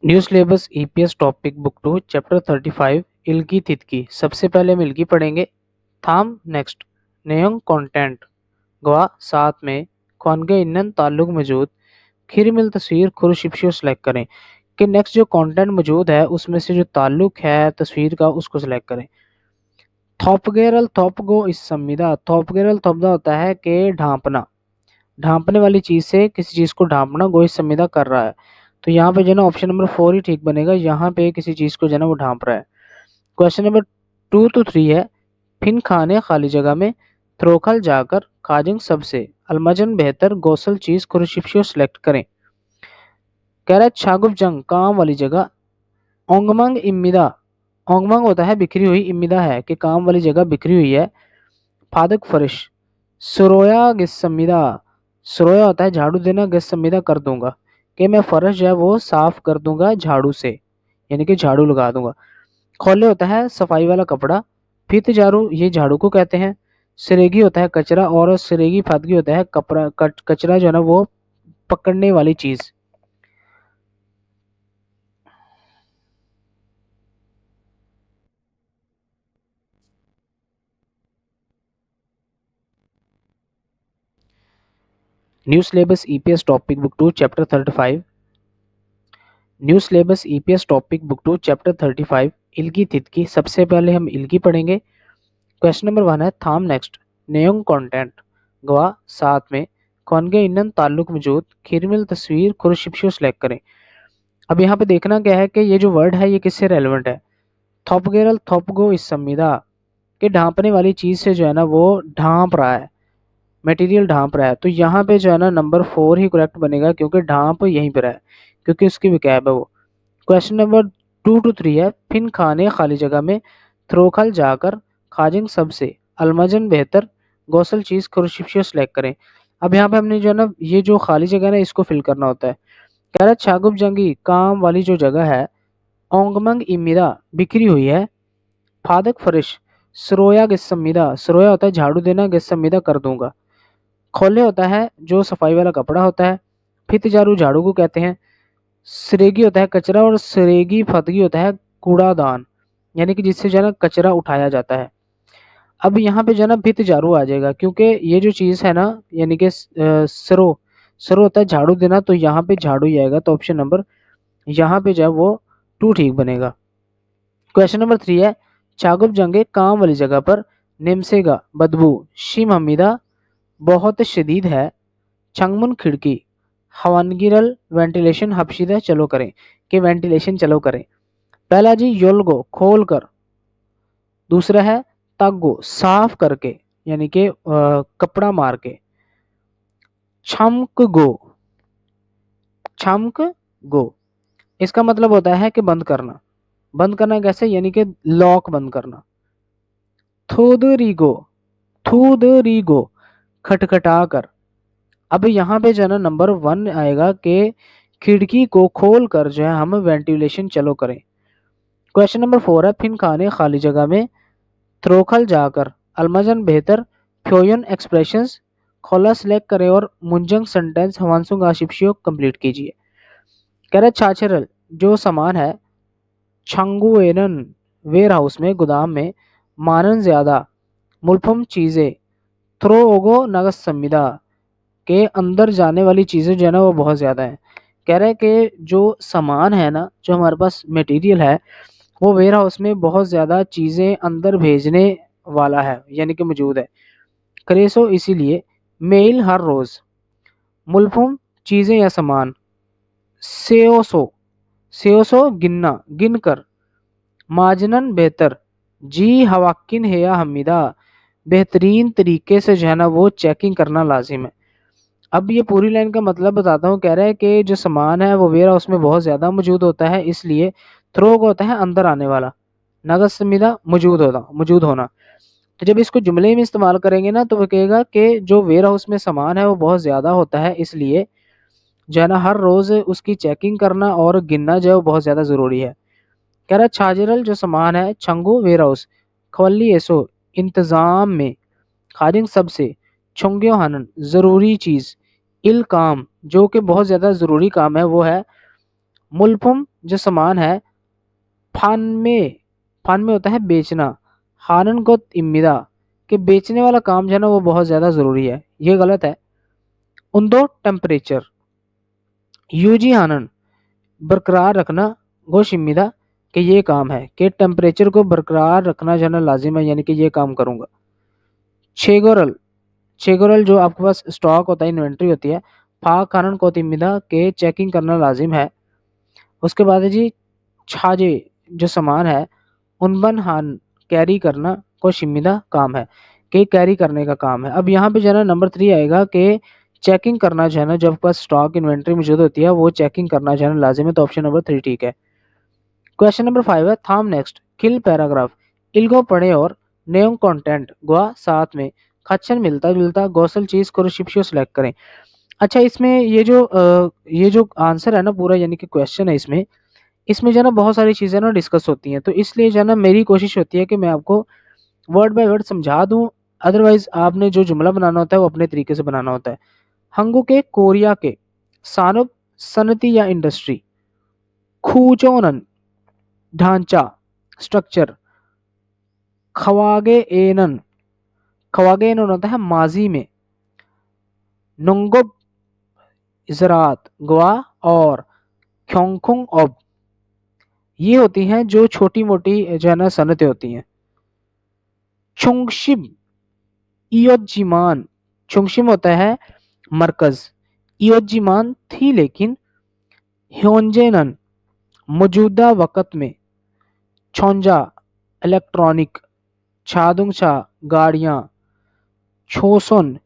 New syllabus EPS topic book 2 chapter 35 इल्की तितकी। सबसे पहले हम इल्की पढ़ेंगे। थाम नेक्स्ट नेयंग कंटेंट गवा साथ में कौनगे इन्नन ताल्लुक मौजूद खिरमिल तस्वीर खुरशिप्शियो सेलेक्ट करें कि नेक्स्ट जो कंटेंट मौजूद है उसमें से जो ताल्लुक है तस्वीर का उसको सेलेक्ट करें। थोपगेरल थोपगो इस संविदा थोपगेरल थोपदा होता है कि ढांपना, ढांपने वाली चीज से किसी चीज को ढांपना गो इस संविदा कर रहा है। तो यहाँ पे जो है ना ऑप्शन नंबर 4 ही ठीक बनेगा। यहाँ पे किसी चीज को जो है ना वो ढांप रहा है। क्वेश्चन नंबर 2 to 3 है। फिन खाने खाली जगह में थ्रोखल जाकर खाजिंग सबसे अलमजन बेहतर गौसल चीज खुरशिप्शियो सेलेक्ट करें। कह रहा है छागुप जंग काम वाली जगह ओंगमंग इम्मिदा, ओंगमंग होता है बिखरी हुई, इम्मिदा है कि काम वाली जगह बिखरी हुई है। फादक फरिश सुरोया गिस संविदा, सुरोया होता है झाड़ू देना, गिस संविदा कर दूंगा कि मैं फर्श जो है वो साफ कर दूंगा झाड़ू से, यानी कि झाड़ू लगा दूंगा। खोले होता है सफाई वाला कपड़ा, फित झाड़ू ये झाड़ू को कहते हैं। सिरेगी होता है कचरा और सिरेगी फादगी होता है कपड़ा कचरा जो है ना वो पकड़ने वाली चीज। New syllabus EPS topic book 2 chapter 35 new syllabus EPS topic book 2 chapter 35 इल्की तितकी। सबसे पहले हम इल्की पढ़ेंगे। क्वेश्चन नंबर 1 है थाम नेक्स्ट नेयोंग कंटेंट गवा साथ में कौनगे इन्नन ताल्लुक मौजूद खिरमिल तस्वीर खुरशिप्शियो सेलेक्ट करें। अब यहाँ पे देखना क्या है कि ये जो वर्ड है ये किससे रेलेवेंट है। थोपगेरल थोपगो इस संविदा के ढांपने वाली चीज से जो है ना वो ढांप रहा है, मटेरियल ढांप रहा है। तो यहाँ पे जो है ना नंबर 4 ही करेक्ट बनेगा क्योंकि ढांप यहीं पर है, क्योंकि उसकी विकैब है वो। क्वेश्चन नंबर 2 to 3 है फिन खाने खाली जगह में थ्रोखल जाकर खाजिंग सबसे अलमजन बेहतर गौसल चीज खुरशिप्शियो सेलेक्ट करें। अब यहाँ पे हमने जो है ना ये जो खाली जगह है ना इसको फिल करना होता है। कह रहा है छागुप जंगी काम वाली जो जगह है ओंगमंग इमिदा बिखरी हुई है। फादक फरिश सरोया गिस्समिदा, सरोया होता है झाड़ू देना, गिस्समिदा कर दूंगा। खोले होता है जो सफाई वाला कपड़ा होता है, फित झाड़ू झाड़ू को कहते हैं। सरेगी होता है कचरा और सरेगी फतगी होता है कूड़ादान, यानी कि जिससे जो है ना कचरा उठाया जाता है। अब यहाँ पे जो है ना भित झाड़ू आ जाएगा क्योंकि ये जो चीज है ना यानी कि सरो, सरो होता है झाड़ू देना, तो यहाँ पे झाड़ू ही आएगा। तो ऑप्शन नंबर यहाँ पे जो है वो 2 ठीक बनेगा। क्वेश्चन नंबर 3 है चागुप जंगे काम वाली जगह पर निमसेगा बदबू शिम हमीदा बहुत शदीद है। चंगमुन खिड़की हवानगिरल वेंटिलेशन हफ्शीदा चलो करें कि वेंटिलेशन चलो करें। पहला जी योलगो खोल कर, दूसरा है तग्गो साफ करके यानी कि कपड़ा मार के। छमक गो, छमक गो इसका मतलब होता है कि बंद करना। बंद करना कैसे, यानी कि लॉक बंद करना। थोदरीगो, थूदरीगो खटखटा कर। अब यहाँ पे जो है ना नंबर 1 आएगा कि खिड़की को खोल कर जो है हम वेंटिलेशन चलो करें। क्वेश्चन नंबर 4 है फिन खाने खाली जगह में थ्रोखल जाकर अलमजन बेहतर फ्योयन एक्सप्रेशंस खोला सिलेक्ट करें और मुंजंग सेंटेंस हवांसुंग आशिप्शियो कंप्लीट कीजिए। कह रहा है छाछरल जो सामान है छंगुएनन वेयर हाउस में गोदाम में मानन ज्यादा मुल्फम चीजें थ्रो ओगो नगस संविदा के अंदर जाने वाली चीजें जो है ना वो बहुत ज्यादा है। कह रहा है कि जो सामान है ना जो हमारे पास मटेरियल है वो वेयर हाउस में बहुत ज्यादा चीजें अंदर भेजने वाला है, यानी कि मौजूद है। क्रेसो इसीलिए मेल हर रोज मुल्फुम चीजें या सामान सेओसो, सेओसो गिनना गिन कर। माजनन बेहतर जी हवाकिन है या हमीदा बेहतरीन तरीके से जो है ना वो चेकिंग करना लाजिम है। अब ये पूरी लाइन का मतलब बताता हूँ। कह रहा है कि जो सामान है वो वेयर हाउस में बहुत ज्यादा मौजूद होता है, इसलिए थ्रो होता है अंदर आने वाला, नगद समीदा मौजूद होना। तो जब इसको जुमले में इस्तेमाल करेंगे ना तो वो कहेगा कि जो वेयर हाउस में सामान है वो बहुत ज्यादा होता है, इसलिए जो है ना हर रोज उसकी चेकिंग करना और गिनना जो है वो बहुत ज्यादा जरूरी है। कह रहा है छाजरल जो सामान है छंगू वेयर हाउस खवली एसो इंतजाम में खादिंग सबसे छुंग्यो हनन जरूरी चीज इल काम जो कि बहुत ज्यादा जरूरी काम है वो है मुल्फुम जो सामान है, फान में होता है बेचना, हानन को इम्मिदा कि बेचने वाला काम जो है ना वो बहुत ज्यादा जरूरी है, ये गलत है। उन्दो टेम्परेचर, यूजी हानन बरकरार रखना, गोश इम्मिदा कि ये काम है, कि टेम्परेचर को बरकरार रखना जो है ना लाजिम है, यानी कि ये काम करूंगा। छेगोरल, छेगोरल जो आपके पास स्टॉक होता है, इन्वेंट्री होती है, फा खानन को तिम्मिदा के चेकिंग करना लाजिम है। उसके बाद है जी छाजे जो सामान है, उनबन हान कैरी करना को शिमिदा काम है, कि कैरी करने का काम है। अब यहाँ पे जो है ना नंबर 3 आएगा कि चेकिंग करना जो है ना, जब पास स्टॉक इन्वेंट्री मौजूद होती है वो चेकिंग करना जो है ना लाजिम है, तो ऑप्शन नंबर 3 ठीक है। क्वेश्चन नंबर 5 है थाम नेक्स्ट किल पैराग्राफ, इलगो पढ़े और नेम कंटेंट गोवा साथ में खच्चन मिलता जुलता गौसल चीज को शिप्शो सेलेक्ट करें। अच्छा, इसमें ये जो आंसर है ना पूरा, यानी कि क्वेश्चन है, इसमें इसमें जो है ना बहुत सारी चीजें ना डिस्कस होती हैं, तो इसलिए जो है ना मेरी कोशिश होती है कि मैं आपको वर्ड बाय वर्ड समझा दूं। अदरवाइज आपने जो जुमला बनाना होता है वो अपने तरीके से बनाना होता है। हंगू के कोरिया के सानुब सनती या इंडस्ट्री, खूचोनन ढांचा स्ट्रक्चर, खवागे एनन, खवागे एनन होता है माजी में, नुंगुब ज़रात गोवा और ख्योंगखुंग अब, ये होती हैं जो छोटी मोटी जो है ना सनतें होती हैं। चुंगशिब इयोजिमान, चुंगशिम होता है मरकज, इयोजिमान थी लेकिन ह्योंजेनन मौजूदा वक़्त में, छोंजा इलेक्ट्रॉनिक, छादुंगछा गाड़ियां, छोसन,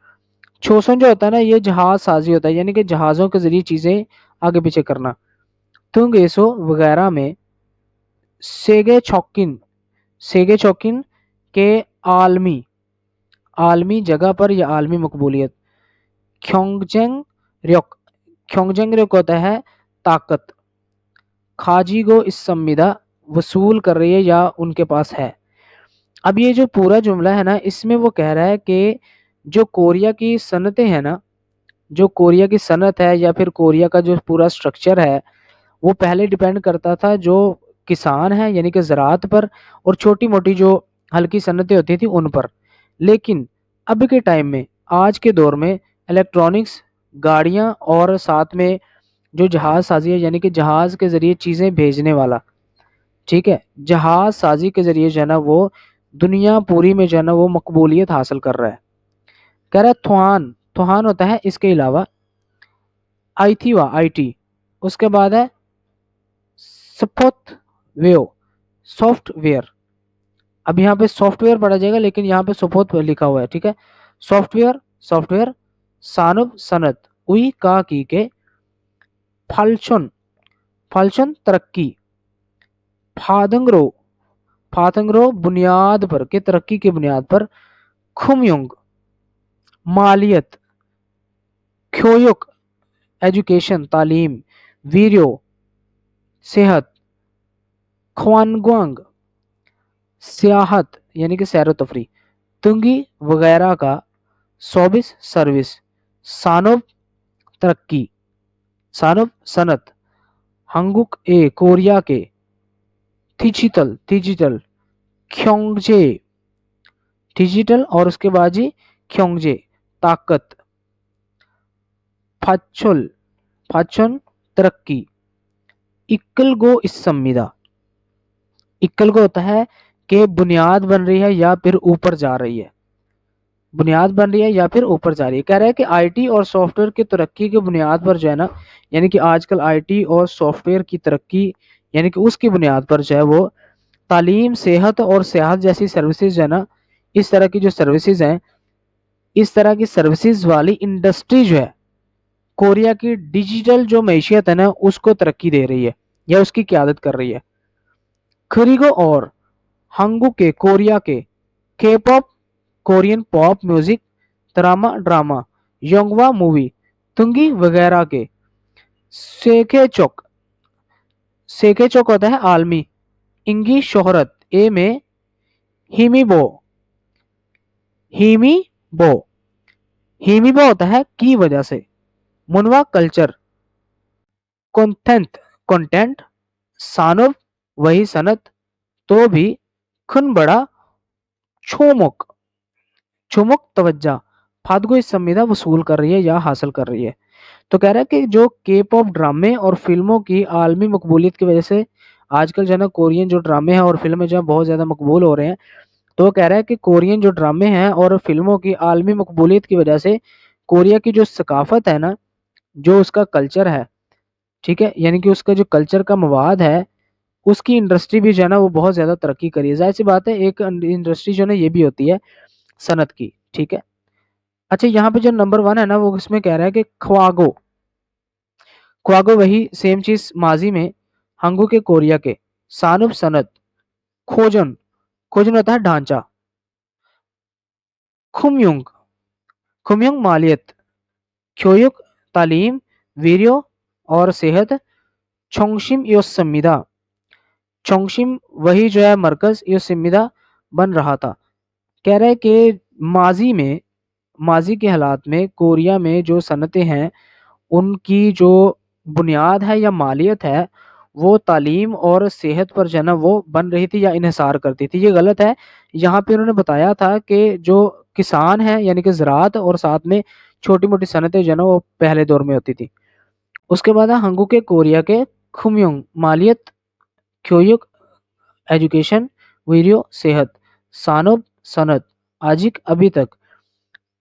छोसन जो होता है ना ये जहाज साजी होता है, यानी कि जहाजों के जरिए चीजें आगे पीछे करना। तुंगेसो वगैरह में सेगे चौकिन, सेगे चौकिन के आलमी, आलमी जगह पर या आलमी मकबूलियत। ख्योंगजेंग ryok, ख्योंगजेंग ryok होता है ताकत, खाजीगो इस संविदा वसूल कर रही है या उनके पास है। अब ये जो पूरा जुमला है ना, इसमें वो कह रहा है कि जो कोरिया की सनतें हैं ना, जो कोरिया की सनत है या फिर कोरिया का जो पूरा स्ट्रक्चर है, वो पहले डिपेंड करता था जो किसान है यानी कि ज़रात पर, और छोटी मोटी जो हल्की सनतें होती थी उन पर। लेकिन अब के टाइम में, आज के दौर में, इलेक्ट्रॉनिक्स, गाड़ियां और साथ में जो जहाज साजी है, यानी कि जहाज के जरिए चीजें भेजने वाला, ठीक है, जहाज साजी के जरिए जो है ना वो दुनिया पूरी में जो है ना वो मकबूलियत हासिल कर रहा है। कह रहा है थुआन, थुआन होता है इसके अलावा आईथीवा आईटी, उसके बाद है सपोथ वेओ सॉफ्टवेयर। अब यहाँ पे सॉफ्टवेयर पढ़ा जाएगा लेकिन यहाँ पे सपोथ लिखा हुआ है, ठीक है। सॉफ्टवेयर, सॉफ्टवेयर, सानुब सनत, उई का की के, फाल्चुन, फाल्चुन तरक्की, फादंगरो, फादंगरो बुनियाद पर के तरक्की की बुनियाद पर, खुमयुंग मालियत, ख्योयुक एजुकेशन तालीम, वीरियो सेहत, ख्वानग्वांग सियाहत यानी कि सैर तफरी, तुंगी वगैरह का सोबिस सर्विस, सानुब तरक्की, सानुब सनत, हंगुक ए कोरिया के, डिजिटल डिजिटल, ख्योंगजे डिजिटल, और उसके बाद जी ख्योंगजे ताकत, फाचुल फाचुन तरक्की, इक्कल गो इस संविदा, इक्कल को होता है कि बुनियाद बन रही है या फिर ऊपर जा रही है, बुनियाद बन रही है या फिर ऊपर जा रही है। कह रहा है कि आईटी और सॉफ्टवेयर की तरक्की की बुनियाद पर जो है ना, यानी कि आजकल आईटी और सॉफ्टवेयर की तरक्की यानी कि उसकी बुनियाद पर जो है वो तालीम, सेहत और सियाहत जैसी सर्विसेज जो है ना, इस तरह की जो सर्विसेज हैं, इस तरह की सर्विसेज वाली इंडस्ट्री जो है कोरिया की डिजिटल जो मैशियत है ना उसको तरक्की दे रही है या उसकी क्यादत कर रही है। खरीगो और हंगू के कोरिया के K pop, Korean pop music, drama drama, योंगवा मूवी, तुंगी वगैरह के, सेके चौक, सेके चौक होता है आलमी, इंगी शोहरत ए में, हिमीबो, हिमीबो, हिमीबो होता है की वजह से, मुनवा कल्चर, कॉन्टेंट, कंटेंट, सानब वही सनत, तो भी खन बड़ा छोमुक छुमुक तवज्जा फादगो इस संविदा वसूल कर रही है या हासिल कर रही है। तो कह रहा है कि जो के पॉप ड्रामे और फिल्मों की आलमी मकबूलियत की वजह से आजकल जो है ना कोरियन जो ड्रामे हैं और फिल्में जो है बहुत ज़्यादा मकबूल हो रहे हैं। तो वो कह रहा है कि कोरियन जो ड्रामे हैं और फिल्मों की आलमी मकबूलियत की वजह से कोरिया की जो सकाफत है ना, जो उसका कल्चर है, ठीक है, यानी कि उसका जो कल्चर का मवाद है, उसकी इंडस्ट्री भी जो है ना वो बहुत ज़्यादा तरक्की करी है। जाहिर सी बात है, एक इंडस्ट्री जो है ना ये भी होती है सनत की, ठीक है। अच्छा, यहाँ पे जो नंबर 1 है ना वो इसमें कह रहा है कि ख्वागो। ख्वागो वही सेम चीज माजी में, हंगू के कोरिया के, सानुब सनत, खोजन, खोजन होता है ढांचा, खुमयुंग, खुमयुंग मालियत, ख्योयुक तालीम, वीरियो और सेहत, छोंगशिम यो संविदा, छोंगशिम वही जो है मरकज यो संविदा बन रहा था। कह रहा है कि माजी में, माजी के हालात में कोरिया में जो सनतें हैं उनकी जो बुनियाद है या मालियत है वो तालीम और सेहत पर जो है ना वो बन रही थी या इन्हिसार करती थी। ये गलत है। यहाँ पे उन्होंने बताया था कि जो किसान है यानी कि ज़राअत और साथ में छोटी मोटी सनतें जो है ना वो पहले दौर में होती थी। उसके बाद है हंगू के कोरिया के खुमयुंग मालियत, क्योयुक एजुकेशन, वीरियो सेहत, सानोब सनत, आजिक अभी तक,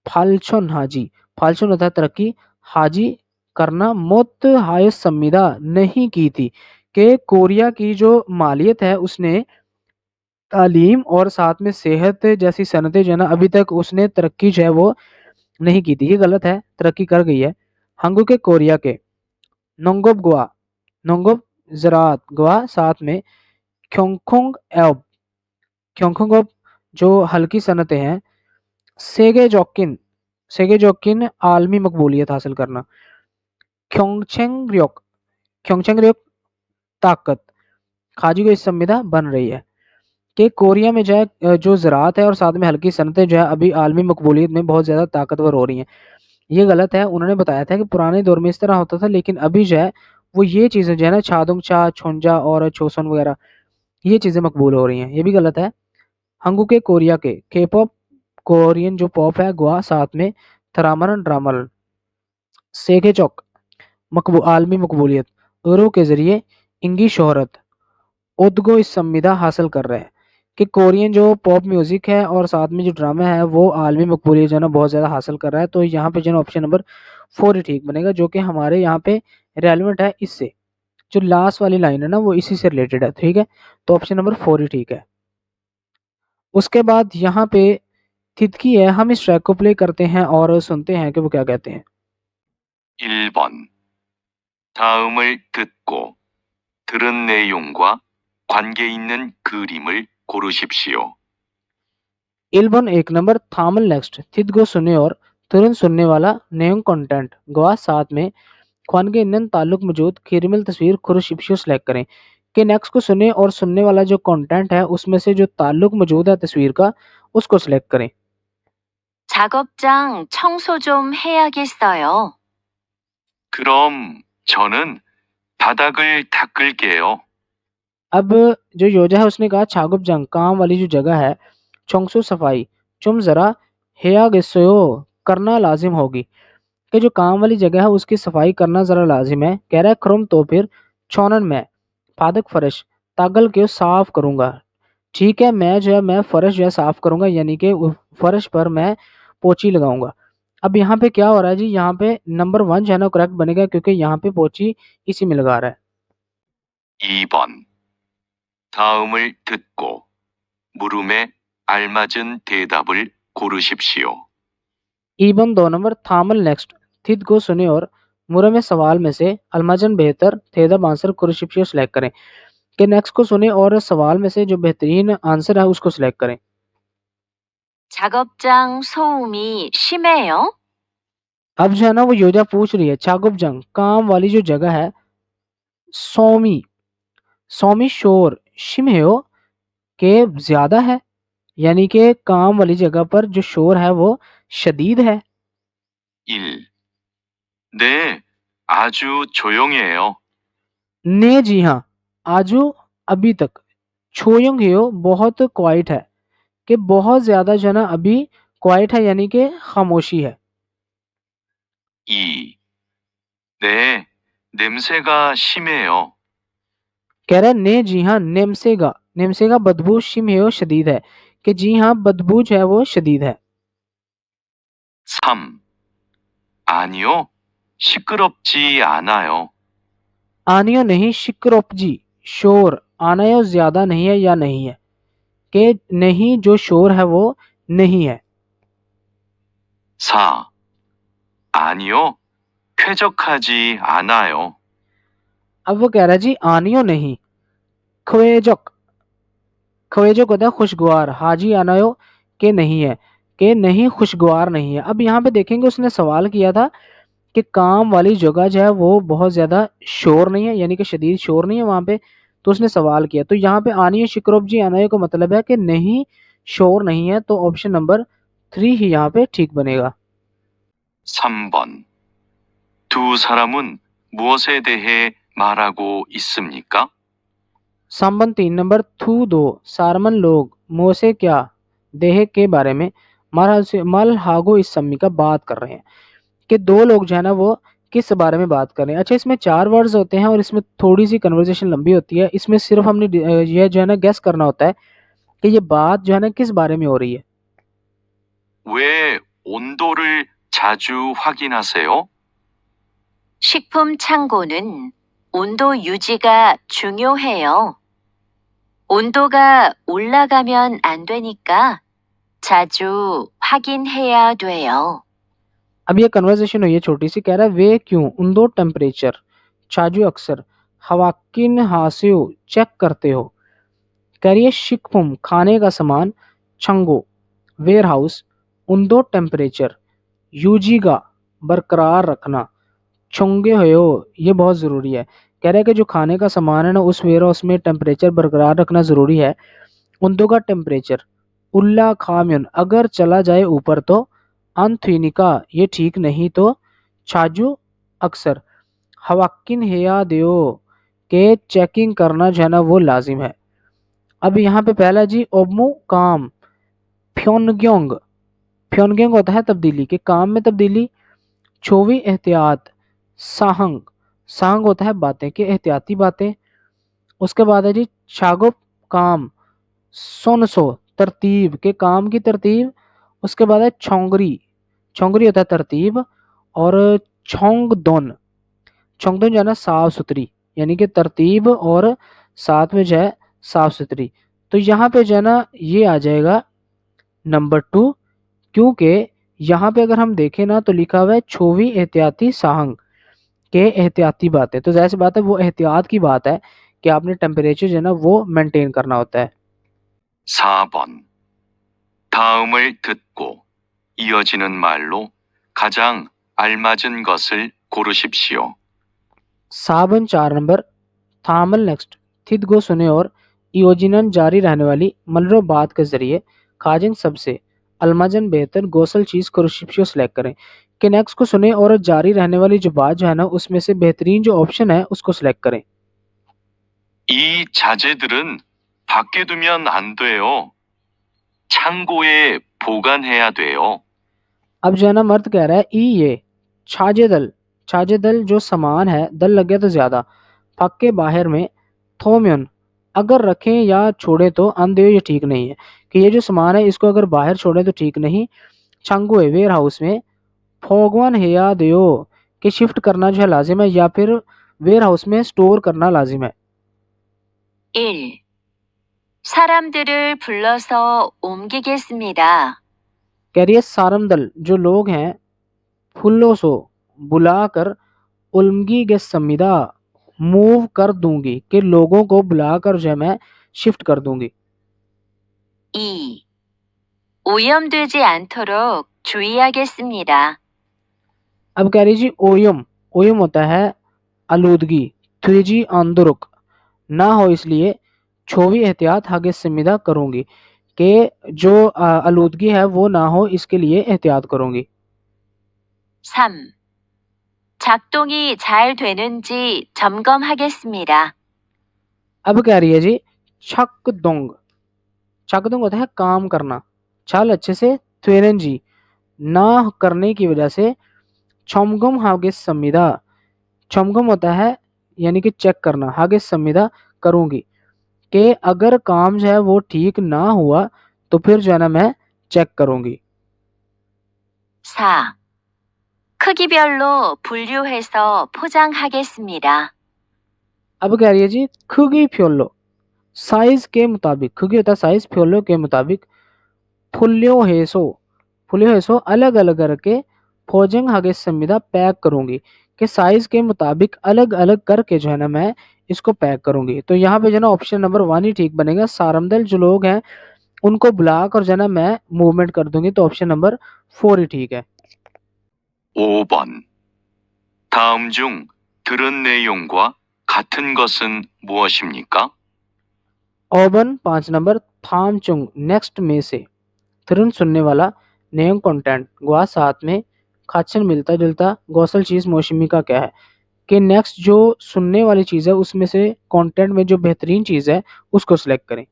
फाल्चोन हाजी, फाल्चोन होता है तरक्की, हाजी करना मोत हाय संविदा नहीं की थी। कि कोरिया की जो मालियत है उसने तालीम और साथ में सेहत जैसी सनतें जो है ना अभी तक उसने तरक्की जो है वो नहीं की थी। ये गलत है, तरक्की कर गई है। हंगू के कोरिया के नोंगोब गोवा, नोंगोब ज़राअत गोवा साथ में क्योंगकोंग एब, क्योंगकोंग एब जो हल्की सनतें हैं, सेगे जोकिन, सेगे जोकिन आलमी मकबूलियत हासिल करना, क्योंगचेंग क्योंगचेंग ताकत, खाजी को इस संविदा बन रही है। कि कोरिया में जो है जो ज़राअत है और साथ में हल्की सनतें जो है अभी आलमी मकबूलियत में बहुत ज़्यादा ताकतवर हो रही हैं। ये गलत है। उन्होंने बताया था कि पुराने दौर में इस तरह होता था, लेकिन अभी जो है वो ये चीज़ें जो है ना छादुंग चा, छोंजा और छोसन वगैरह ये चीज़ें मकबूल हो रही हैं। ये भी गलत है। हंगू के कोरिया के पॉप, कोरियन जो पॉप है गोवा साथ में थरामरन ड्रामरन, सेगे चौक आलमी मकबूलियत, यूरो के ज़रिए इंगी शोहरत, उद्गो इस संविदा हासिल कर रहे हैं। कि कोरियन जो पॉप म्यूजिक है और साथ में जो ड्रामा है वो आलमी मकबूलियत जो है ना बहुत ज़्यादा हासिल कर रहा है। तो यहाँ पे जो है ऑप्शन नंबर 4 ही ठीक बनेगा, जो कि हमारे यहाँ पे रेलिवेंट है इससे। जो लास्ट वाली लाइन है ना वो इसी से रिलेटेड है, ठीक है। तो ऑप्शन नंबर 4 ही ठीक है। उसके बाद यहाँ पे थितकी है। हम इस ट्रैक को प्ले करते हैं और सुनते हैं कि वो क्या कहते हैं। 1번. 다음을 듣고 들은 내용과 관계 있는 그림을 고르십시오. 1 एक नंबर, थामल नेक्स्ट, थित गो सुने और तुरंत सुनने वाला नेम कंटेंट गवा साथ में ख्वान के इन ताल्लुक मौजूद खीरमिल तस्वीर खुरशिप्शियो सेलेक्ट करें। कि नेक्स्ट को सुने और सुनने वाला जो कंटेंट है उसमें से जो ताल्लुक मौजूद है तस्वीर का उसको सिलेक्ट करें। 작업장 청소 좀 해야겠어요. 그럼 저는 바닥을 닦을게요. अब जो योजा है उसने कहा छागुप जंग काम वाली जो जगह है, चोंगसू सफाई, चुम जरा हेया गेसो करना लाजिम होगी। कि जो काम वाली जगह है उसकी सफाई करना जरा लाजिम है। कह रहा है क्रम तो फिर छोनन में फादक फर्श तागल के साफ करूंगा। ठीक है, मैं जो है मैं फर्श जो है साफ करूंगा, यानी कि फर्श पर मैं पोची लगाऊंगा। अब यहाँ पे क्या हो रहा है जी, यहाँ पे नंबर 1 जो है ना करेक्ट बनेगा क्योंकि यहाँ पे पोची इसी में लगा रहा है। 2번. 다음을 듣고 물음에 알맞은 대답을 고르십시오. ईबन 2 नंबर, थामल नेक्स्ट, थित को सुने और मुरे में सवाल में से अलमजन बेहतर थेदब आंसर कुरशिप्शियो सेलेक्ट करें। कि नेक्स्ट को सुने और सवाल में से जो बेहतरीन आंसर है उसको सिलेक्ट करें। 작업장 소음이 심해요? अब जो है ना वो योजा पूछ रही है चागुप जंग काम वाली जो जगह है, सोमी, सोमी शोर शिमहेओ के ज्यादा है, यानी कि काम वाली जगह पर जो शोर है वो शदीद है। 1. 네, 아주 조용해요. ने जी हाँ, आजू अभी तक, छोयुंग हेयो बहुत क्वाइट है, कि बहुत ज्यादा जो है ना अभी क्वाइट है यानी कि खामोशी है। 2. 네, 냄새가 심해요. कह रहा है ने जी हाँ, नेमसेगा, नेमसेगा बदबू, शिम हेयो शदीद है, कि जी हाँ बदबू जो है वो शदीद है। 3. 아니요, 시끄럽지 않아요. आनियो नहीं, शिक्रोपजी शोर, आनायो ज्यादा नहीं है या नहीं है, कि नहीं जो शोर है वो नहीं है। 4. 아니요, 쾌적하지 않아요. अब वो कह रहा है जी आनियो नहीं, ख्वेजक, ख्वेजक होता है खुशगवार, हाजी आनायो के नहीं है, के नहीं खुशगवार नहीं है। अब यहाँ पे देखेंगे उसने सवाल किया था कि काम वाली जगह जो है वो बहुत ज्यादा शोर नहीं है यानी कि शदीद शोर नहीं है वहां पे, तो उसने सवाल किया। तो यहाँ पे आनियो शिक्रोप जी आनायो का मतलब है कि नहीं शोर नहीं है, तो ऑप्शन नंबर 3 ही यहाँ पे ठीक बनेगा। 3번. 두 사람은 무엇에 대해 말하고 있습니까? संबंध 3 नंबर, थू दो सारमन लोग, मोसे क्या, देह के बारे में, मल हागो इस सम्मी का बात कर रहे हैं, कि दो लोग जो है ना वो किस बारे में बात कर रहे हैं। अच्छा, इसमें 4 वर्ड्स होते हैं और इसमें थोड़ी सी कन्वर्सेशन लंबी होती है। इसमें सिर्फ हमने ये जो है ना गेस करना होता है कि ये बात जो है ना किस बारे में हो रही है। 왜 온도를 자주 확인하세요? 식품 창고는 온도 유지가 중요해요. 온도가 올라가면 안 되니까 자주 확인해야 돼요. अब ये कन्वर्सेशन हुई है छोटी सी, कह रहा है वे क्यों, उन दो टेम्परेचर, चाजू अक्सर, हवाकिन हासियो चेक करते हो, कह रही है शिकफुम खाने का सामान, छंगो वेयर हाउस, उन दो टेम्परेचर, यूजीगा बरकरार रखना, चोंगे हो ये बहुत ज़रूरी है। कह रहा है कि जो खाने का सामान है ना उस वेयर हाउस में टेम्परेचर बरकरार रखना ज़रूरी है। उन दो का टेम्परेचर, उल्ला खाम्युन अगर चला जाए ऊपर तो, अंथुनिका ये ठीक नहीं तो, छाजू अक्सर, हवाकिन हेया देओ के चेकिंग करना जो है ना वो लाजिम है। अब यहाँ पे पहला जी ओबमू काम, फ्योनग्योंग, फ्योनग्योंग होता है तब्दीली, के काम में तब्दीली, छोवी एहतियात, साहंग, साहंग होता है बातें, के एहतियाती बातें। उसके बाद है जी शागुप काम, सोनसो तरतीब, के काम की तरतीब। उसके बाद है छोंगरी, छोंगरी होता है तरतीब, और छोंगदोन, छोंगदोन जो है ना साफ सुथरी, यानी कि तरतीब और साथ में जो है साफ सुथरी। तो यहाँ पे जो है ना ये आ जाएगा नंबर 2, क्योंकि यहाँ पे अगर हम देखें ना तो लिखा हुआ है छोवी एहतियाती साहंग, के एहतियाती बातें, तो जाहिर सी बात है वो एहतियात की बात है कि आपने टेम्परेचर जो है ना वो मेंटेन करना होता है। 4번. 다음을 듣고 이어지는 말로 가장 알맞은 것을 고르십시오. साबन 4 नंबर, थामल नेक्स्ट, थिद गो सुने और इयोजिनन जारी रहने वाली, मलरो बात के जरिए, खाजिन सबसे, अलमाजन बेहतर, गोसल चीज को रुशिप्शियो सेलेक्ट करें, कि नेक्स्ट को सुने और जारी रहने वाली जो बात जो है ना उसमें से बेहतरीन जो ऑप्शन है उसको सिलेक्ट करें। 이 자재들은 밖에 두면 안 돼요. 창고에 보관해야 돼요. अब जो है ना मर्द कह रहा है ई ये, छाजेदल, छाजेदल जो सामान है, दल लग गया तो ज्यादा, पक के बाहर में, थोम्यन अगर रखें या छोड़े तो, अंधे ये ठीक नहीं है, कि ये जो सामान है इसको अगर बाहर छोड़े तो ठीक नहीं, छंगुए वेयर हाउस में, फोगवन है या देयो कि शिफ्ट करना जो है लाजिम है, या फिर वेयर हाउस में स्टोर करना लाजिम है। 1. 사람들을 불러서 옮기겠습니다. कह रही है सारमदल जो लोग हैं, फुल्लो सो बुलाकर, उल्मगी के समिदा मूव कर दूंगी, कि लोगों को बुलाकर जो है मैं शिफ्ट कर दूंगी। 2. 오염되지 않도록 주의하겠습니다. अब कह रही जी ओयम, ओयम होता है आलूदगी, थ्रीजी आंदुरुक ना हो इसलिए, छोवी एहतियात आगे समिदा करूंगी, कि जो आलूदगी है वो ना हो इसके लिए एहतियात करूंगी। 3. 작동이 잘 되는지 점검하겠습니다. अब कह रही है जी छकदोंग। छकदोंग होता है काम करना, चाल अच्छे से त्वेरंजी ना करने की वजह से छमगम हागे संविदा। छमगम होता है यानी कि चेक करना, हागे संविदा करूंगी, कि अगर काम जो है वो ठीक ना हुआ तो फिर जो है ना मैं चेक करूंगी। 4. 크기별로 분류해서 포장하겠습니다. अब कह रही है जी 크기 별로, साइज के मुताबिक, 크기 होता है साइज, 별로 के मुताबिक, फुल्यो हेसो अलग अलग करके फोजंग हागे संविदा पैक करूंगी, कि साइज के मुताबिक अलग अलग करके जो है ना मैं इसको पैक करूंगी। तो यहाँ पे जो है ना ऑप्शन नंबर 1 ही ठीक बनेगा। सारमदल जो लोग हैं उनको बुलाकर जो है ना मैं मूवमेंट कर दूंगी, तो ऑप्शन नंबर 4 ही ठीक है। 5번. 다음 중 들은 내용과 같은 것은 무엇입니까? ऑबन 5 नंबर, थामचुंग नेक्स्ट में से, तुरंत सुनने वाला, नेम कंटेंट गुआ साथ में, खाचन मिलता जुलता, गौसल चीज मौसमी का क्या है, कि नेक्स्ट जो सुनने वाली चीज है उसमें से कंटेंट में जो बेहतरीन चीज है उसको सिलेक्ट करें।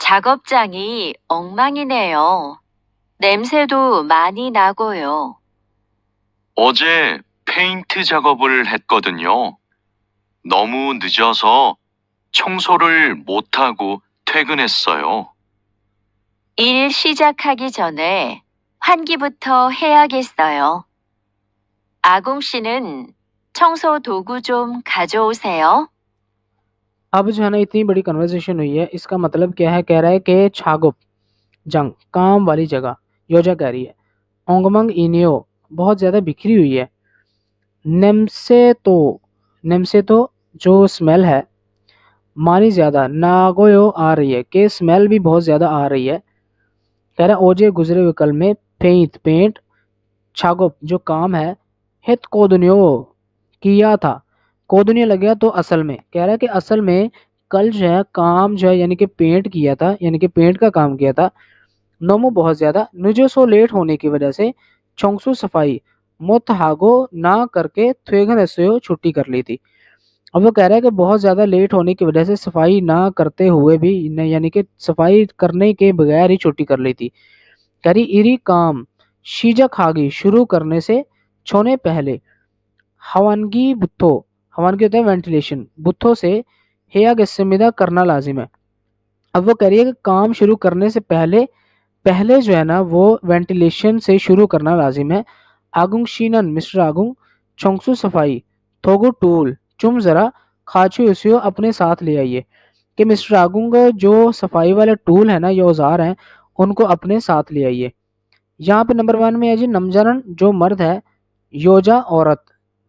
작업장이 엉망이네요. 냄새도 많이 나고요. 어제 페인트 작업을 했거든요. 너무 늦어서 청소를 못하고 퇴근했어요. 일 시작하기 전에 환기부터 해야겠어요. 아궁 씨는 청소 도구 좀 가져오세요. अब जो है ना इतनी बड़ी कन्वर्सेशन हुई है, इसका मतलब क्या है, कह रहा है कि छागुप जंग काम वाली जगह, योजा कह रही है, ओंगमंग इनियो बहुत ज्यादा बिखरी हुई है, नेमसे तो जो स्मेल है, मानी ज्यादा, नागोयो आ रही है, कि स्मेल भी बहुत ज्यादा आ रही है। कह रहा है ओजे गुजरे हुए कल में पेंट छागुप जो काम है, हित कोदुनियो किया था, कोदुनिया लग गया तो असल में, कह रहा है कि असल में कल जो है काम जो है यानी कि पेंट किया था, यानी कि पेंट का काम किया था। नोमो बहुत ज्यादा, नुजोसो लेट होने की वजह से चोंगसू सफाई मोतहागो ना करके थ्वेगन एसओ छुट्टी कर ली थी। अब वो कह रहा है कि बहुत ज्यादा लेट होने की वजह से सफाई ना करते हुए भी यानी कि सफाई करने के बगैर ही छुट्टी कर ली थी। कह रही इरी काम शीजा खागी शुरू करने से छोने पहले हवानगी बुत्थो, हवानगी होता है वेंटिलेशन, बुत्थो से हेया गस्समिदा करना लाजिम है। अब वो कह रही है कि काम शुरू करने से पहले जो है ना वो वेंटिलेशन से शुरू करना लाजिम है। आगुंग शीनन मिस्टर आगुंग चोंगसू सफाई थोगु टूल चुम जरा खाचू उसियो अपने साथ ले आइए, कि मिस्टर आगुंग जो सफाई वाले टूल है ना, ये औजार हैं, उनको अपने साथ ले आइए। यहाँ पे नंबर 1 में है जी नमजानन जो मर्द है, योजा औरत,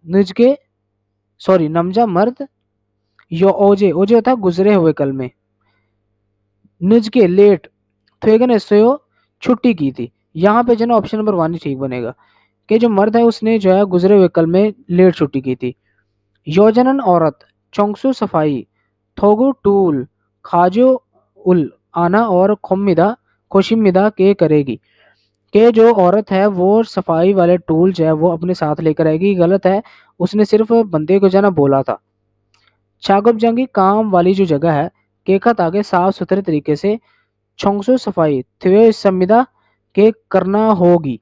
निजके नमजा मर्द, यो ओजे होता है गुजरे हुए कल में, निजके लेट, थ्वेगन एसओ छुट्टी की थी। यहाँ पे जो ना ऑप्शन नंबर 1 ही ठीक बनेगा, कि जो मर्द है उसने जो है गुजरे हुए कल में लेट छुट्टी की थी। योजनन औरत, चोंगसू सफाई, थोगु टूल, खाजो उल आना और खोशिमिदा के करेगी, कि जो औरत है वो सफाई वाले टूल जो है वो अपने साथ लेकर आएगी। गलत है, उसने सिर्फ बंदे को जो ना बोला था। छागुप जंगी काम वाली जो जगह है, केखत आगे साफ सुथरे तरीके से छोंगसू सफाई थ्वे संविदा के करना होगी,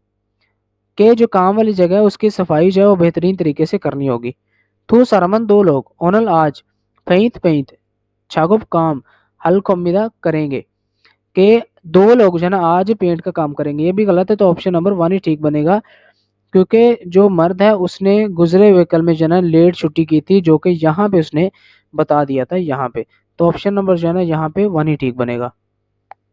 के जो काम वाली जगह है उसकी सफाई जो है वो बेहतरीन तरीके से करनी होगी। थू सरमन दो लोग ओनल आज पेंत छागुप काम हल कोमिदा करेंगे, के दो लोग जो है ना आज पेंट का काम करेंगे। ये भी गलत है, तो ऑप्शन नंबर 1 ही ठीक बनेगा, क्योंकि जो मर्द है उसने गुजरे हुए कल में जो है ना लेट छुट्टी की थी, जो कि यहाँ पे उसने बता दिया था यहाँ पे। तो ऑप्शन नंबर जो है ना यहाँ पे 1 ही ठीक बनेगा।